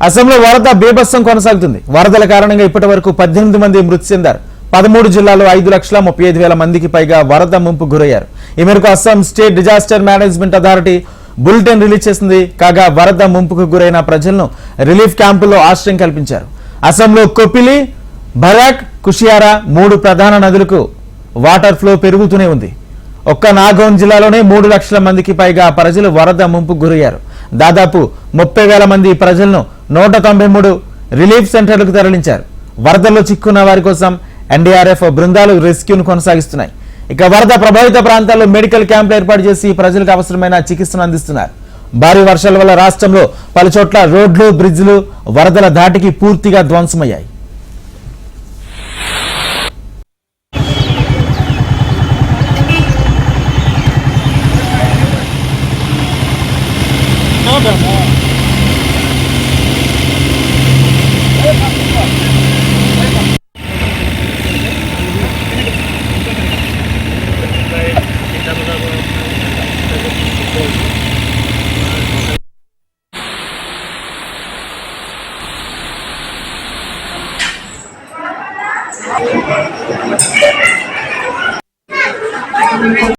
అసెంబ్లీలో వరద బీభత్సం కొనసాగుతుంది. వరదల కారణంగా ఇప్పటి వరకు 18 మంది మృతి చెందారు. 13 జిల్లాల్లో 5,35,000 మందికి పైగా వరద ముంపు గురయ్యారు. ఈ మేరకు Assam state disaster management authority bulletin release చేసింది. కాగా వరద ముంపుకు గురైన ప్రజలను రిలీఫ్ క్యాంపుల్లో ఆశ్రయం కల్పించారు. అస్సాంలో కొపిలి, బరాక్, కుషియారా 3 ప్రధాన నదులకు వాటర్ ఫ్లో పెరుగుతూనే ఉంది. ఒక్క నాగౌన్ జిల్లాలోనే 3 లక్షల మందికి పైగా ప్రజలు వరద ముంపుకు గురయ్యారు. దాదాపు 30,000 మంది ప్రజలను 193 రిలీఫ్ సెంటర్లకు తరలించారు. వరదల్లో చిక్కున్న వారి కోసం ఎన్డీఆర్ఎఫ్ బృందాలు రెస్క్యూను కొనసాగిస్తున్నాయి. ఇక వరద ప్రభావిత ప్రాంతాల్లో మెడికల్ క్యాంపులు ఏర్పాటు చేసి ప్రజలకు అవసరమైన చికిత్సను అందిస్తున్నారు. భారీ వర్షాల వల్ల రాష్ట్రంలో పలుచోట్ల రోడ్లు, బ్రిడ్జిలు వరదల ధాటికి పూర్తిగా ధ్వంసమయ్యాయి.